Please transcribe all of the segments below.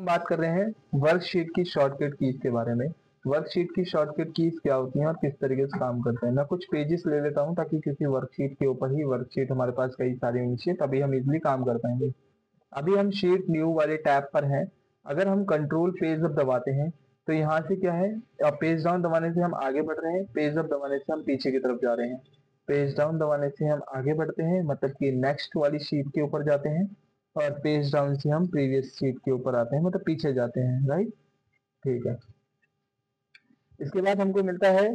हम बात कर रहे हैं वर्कशीट की शॉर्टकट कीज के बारे में। वर्कशीट की शॉर्टकट कीज क्या होती हैं और किस तरीके से काम करते हैं। मैं कुछ पेजेस ले लेता हूं ताकि किसी वर्कशीट के ऊपर ही वर्कशीट हमारे पास कई सारी होनी चाहिए, तभी हम इजिली काम कर पाएंगे। अभी हम शीट न्यू वाले टैब पर हैं। अगर हम कंट्रोल पेज अप दबाते हैं तो यहाँ से क्या है, पेज डाउन दबाने से हम आगे बढ़ रहे हैं, पेज अप दबाने से हम पीछे की तरफ जा रहे हैं। पेज डाउन दबाने से हम आगे बढ़ते हैं, मतलब कि नेक्स्ट वाली शीट के ऊपर जाते हैं, और पेज डाउन से हम प्रीवियस शीट के ऊपर आते हैं, मतलब पीछे जाते हैं। राइट, ठीक है। इसके बाद हमको मिलता है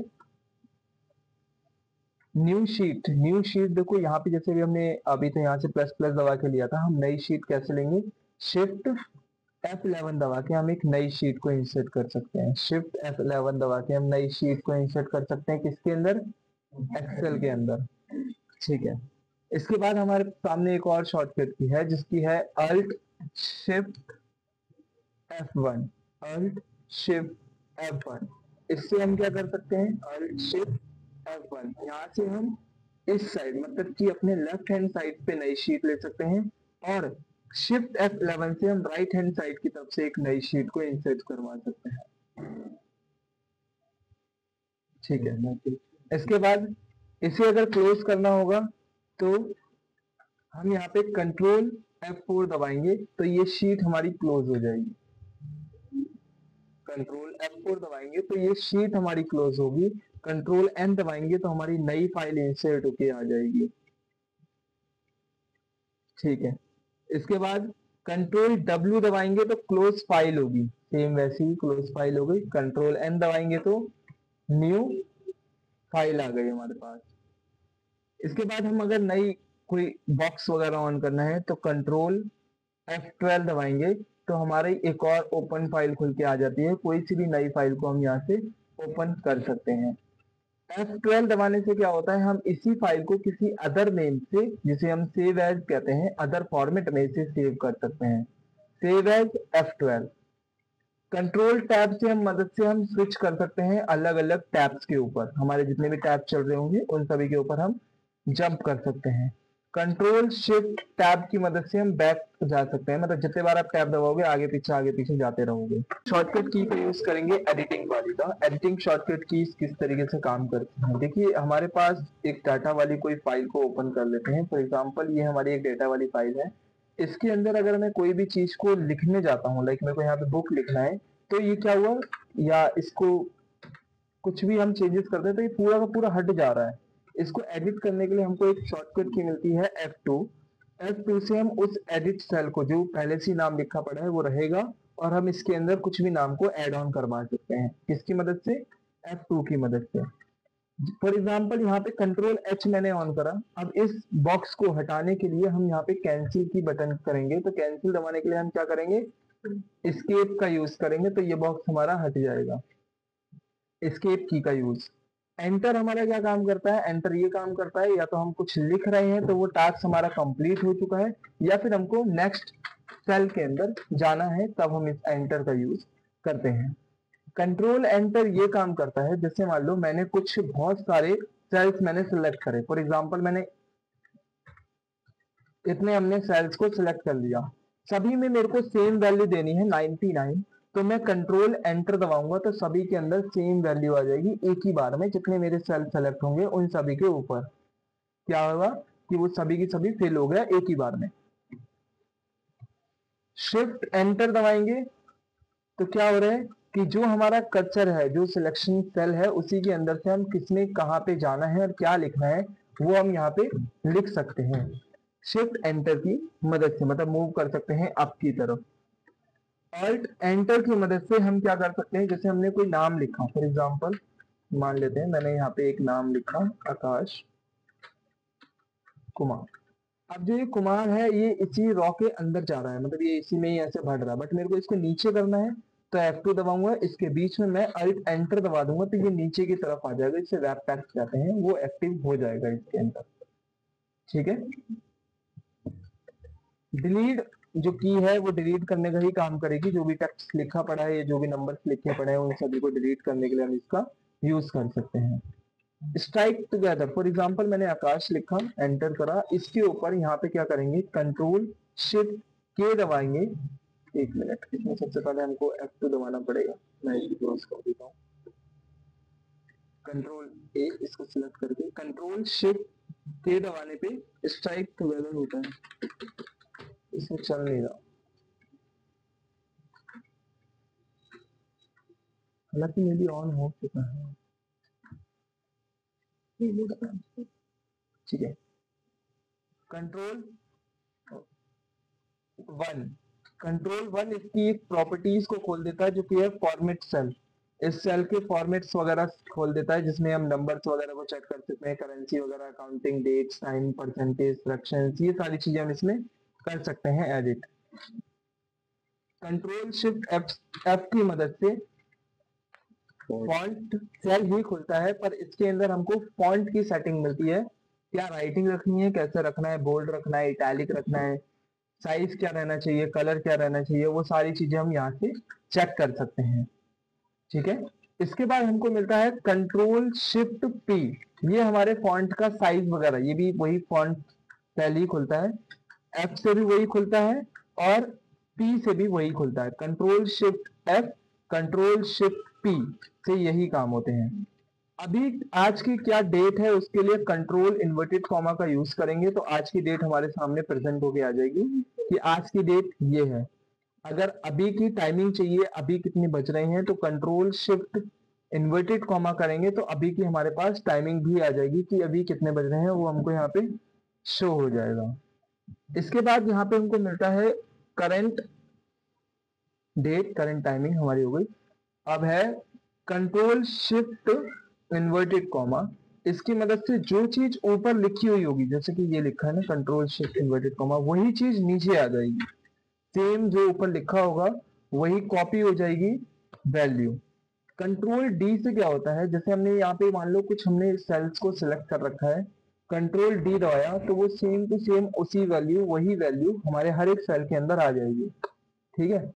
न्यू शीट। न्यू शीट देखो यहाँ पे, जैसे भी हमने अभी तो यहाँ से प्लस प्लस दबा के लिया था, हम नई शीट कैसे लेंगे, शिफ्ट F11 दबा के हम एक नई शीट को इंसर्ट कर सकते हैं। शिफ्ट F11 दबा के हम नई शीट को इंसर्ट कर सकते हैं, किसके अंदर, एक्सेल के अंदर। ठीक है। इसके बाद हमारे सामने एक और शॉर्टकट की है जिसकी है alt shift F1। Alt shift F1, इससे हम क्या कर सकते हैं, अल्ट शिफ्ट F1, यहाँ से हम इस साइड, मतलब कि अपने लेफ्ट हैंड साइड पे नई शीट ले सकते हैं, और शिफ्ट F11 से हम राइट हैंड साइड की तरफ से एक नई शीट को इंसर्ट करवा सकते हैं। ठीक है। इसके बाद इसे अगर क्लोज करना होगा तो हम यहाँ पे कंट्रोल F4 दबाएंगे तो ये शीट हमारी क्लोज हो जाएगी। कंट्रोल F4 दबाएंगे तो ये शीट हमारी क्लोज होगी। कंट्रोल N दबाएंगे तो हमारी नई फाइल इंसर्ट होके आ जाएगी। ठीक है। इसके बाद कंट्रोल W दबाएंगे तो क्लोज फाइल होगी, सेम वैसी ही क्लोज फाइल हो गई। कंट्रोल N दबाएंगे तो न्यू फाइल आ गई हमारे पास। इसके बाद हम अगर नई कोई बॉक्स वगैरह ऑन करना है तो कंट्रोल F12 दबाएंगे तो हमारी एक और ओपन फाइल खुल के आ जाती है। कोई सी भी नई फाइल को हम यहाँ से ओपन कर सकते हैं। F12 दबाने से क्या होता है, हम इसी फाइल को किसी अदर नेम से, जिसे हम सेव एज कहते हैं, अदर फॉर्मेट में इसे सेव कर सकते हैं। Save as F12। Control tab से हम मदद से हम स्विच कर सकते हैं अलग अलग टैब्स के ऊपर। हमारे जितने भी टैब चल रहे होंगे उन सभी के ऊपर हम जंप कर सकते हैं। कंट्रोल शिफ्ट टैब की मदद से हम बैक जा सकते हैं, मतलब जितने बार आप टैब दबाओगे आगे पीछे जाते रहोगे। शॉर्टकट की का यूज करेंगे एडिटिंग वाली का। एडिटिंग शॉर्टकट की किस तरीके से काम करती है, देखिए हमारे पास एक डाटा वाली कोई फाइल को ओपन कर लेते हैं। फॉर एग्जाम्पल ये हमारी एक डाटा वाली फाइल है। इसके अंदर अगर मैं कोई भी चीज को लिखने जाता हूँ, लाइक मेरे को यहाँ पे बुक लिखना है, तो ये क्या हुआ, या इसको कुछ भी हम चेंजेस करते हैं तो ये पूरा का पूरा हट जा रहा है। इसको एडिट करने के लिए हमको एक शॉर्टकट की मिलती है F2। F2 से हम उस एडिट सेल को, जो पहले से नाम लिखा पड़ा है वो रहेगा, और हम इसके अंदर कुछ भी नाम को ऐड ऑन करवा सकते हैं। किसकी मदद से, F2 की मदद से। फॉर एग्जाम्पल यहाँ पे कंट्रोल H मैंने ऑन करा। अब इस बॉक्स को हटाने के लिए हम यहाँ पे कैंसिल की बटन करेंगे, तो कैंसिल दबाने के लिए हम क्या करेंगे, एस्केप का यूज करेंगे, तो ये बॉक्स हमारा हट जाएगा। एस्केप की का यूज। एंटर हमारा क्या काम करता है, एंटर ये काम करता है, या तो हम कुछ लिख रहे हैं तो वो टास्क हमारा कंप्लीट हो चुका है, या फिर हमको नेक्स्ट सेल के अंदर जाना है, तब हम इस एंटर का यूज करते हैं। कंट्रोल एंटर ये काम करता है, जैसे मान लो मैंने कुछ बहुत सारे सेल्स मैंने सिलेक्ट करे। फॉर एग्जांपल मैंने इतने हमने सेल्स को सिलेक्ट कर लिया, सभी में मेरे को सेम वैल्यू देनी है 99, तो मैं कंट्रोल एंटर दबाऊंगा तो सभी के अंदर सेम वैल्यू आ जाएगी एक ही बार में। जितने मेरे सेल सेलेक्ट होंगे उन सभी के ऊपर क्या होगा कि वो सभी की सभी फिल हो गया एक ही बार में। शिफ्ट एंटर दबाएंगे तो क्या हो रहा है कि जो हमारा कर्सर है, जो सिलेक्शन सेल है, उसी के अंदर से हम किसमें कहाँ पे जाना है और क्या लिखना है वो हम यहाँ पे लिख सकते हैं। शिफ्ट एंटर की मदद से, मतलब मूव कर सकते हैं अप की तरफ। ऑल्ट एंटर की मदद से हम क्या कर सकते हैं, जैसे हमने कोई नाम लिखा, फॉर एग्जांपल मान लेते हैं मैंने यहाँ पे एक नाम लिखा, आकाश कुमार। अब जो ये कुमार है ये इसी रॉ के अंदर जा रहा है, मतलब ये इसी में ही ऐसे बढ़ रहा है, बट मेरे को इसको नीचे करना है तो F2 दबाऊंगा। इसके बीच में मैं अल्ट एंटर दबा दूंगा तो ये नीचे की तरफ आ जाएगा, इसे रैप टेक्स्ट कहते हैं, वो एक्टिव हो जाएगा इसके अंदर। ठीक है। डिलीट जो की है वो डिलीट करने का ही काम करेगी। जो भी टेक्स्ट लिखा पड़ा है या जो भी नंबर्स लिखे पड़े हैं उन सभी को डिलीट करने के लिए हम इसका यूज कर सकते हैं। स्ट्राइक टुगेदर, फॉर एग्जांपल मैंने आकाश लिखा, एंटर करा, इसके ऊपर यहाँ पे क्या करेंगे, कंट्रोल शिफ्ट के दबाएंगे एक मिनट, इसमें सबसे पहले हमको F2 दबाना पड़ेगा। मैं इसे क्लोज कर देता हूँ। कंट्रोल ए इसको सिलेक्ट करके कंट्रोल शिफ्ट के दबाने पे स्ट्राइक टुगेदर होता है, इसमें चल नहीं रहा, हालांकि ये भी ऑन हो चुका है। ठीक है, कंट्रोल 1, कंट्रोल 1 इसकी एक प्रॉपर्टीज को खोल देता है जो कि है फॉर्मेट सेल। इस सेल के फॉर्मेट्स वगैरह खोल देता है जिसमें हम नंबर्स वगैरह को चेक कर सकते हैं, करेंसी वगैरह, accounting, dates, time, percentage, fractions, ये सारी चीजें हम इसमें कर सकते हैं एडिट। कंट्रोल शिफ्ट F की मदद से फॉन्ट सेल ही खुलता है, पर इसके अंदर हमको फॉन्ट की सेटिंग मिलती है, क्या राइटिंग रखनी है, कैसे रखना है, बोल्ड रखना है, इटैलिक रखना है, साइज क्या रहना चाहिए, कलर क्या रहना चाहिए, वो सारी चीजें हम यहाँ से चेक कर सकते हैं। ठीक है, इसके बाद हमको मिलता है कंट्रोल शिफ्ट पी, ये हमारे फॉन्ट का साइज वगैरह, ये भी वही फॉन्ट सेल ही खुलता है, एफ से भी वही खुलता है और पी से भी वही खुलता है। Control shift F, control shift P से यही काम होते हैं। अभी आज की क्या डेट है उसके लिए कंट्रोल इन्वर्टेड कॉमा का यूज करेंगे, तो आज की डेट हमारे सामने प्रेजेंट होके आ जाएगी कि आज की डेट ये है। अगर अभी की टाइमिंग चाहिए, अभी कितने बज रहे हैं, तो कंट्रोल शिफ्ट इन्वर्टेड कॉमा करेंगे तो अभी की हमारे पास टाइमिंग भी आ जाएगी कि अभी कितने बज रहे हैं, वो हमको यहाँ पे शो हो जाएगा। इसके बाद यहाँ पे हमको मिलता है करंट डेट, करंट टाइमिंग हमारी हो गई। अब है कंट्रोल शिफ्ट इन्वर्टेड कॉमा, इसकी मदद से जो चीज ऊपर लिखी हुई होगी, जैसे कि ये लिखा है ना कंट्रोल शिफ्ट इन्वर्टेड कॉमा, वही चीज नीचे आ जाएगी, सेम जो ऊपर लिखा होगा वही कॉपी हो जाएगी वैल्यू। कंट्रोल डी से क्या होता है, जैसे हमने यहाँ पे मान लो कुछ हमने सेल्स को सिलेक्ट कर रखा है, कंट्रोल डी दबाया तो वो सेम टू सेम उसी वैल्यू, वही वैल्यू हमारे हर एक सेल के अंदर आ जाएगी। ठीक है।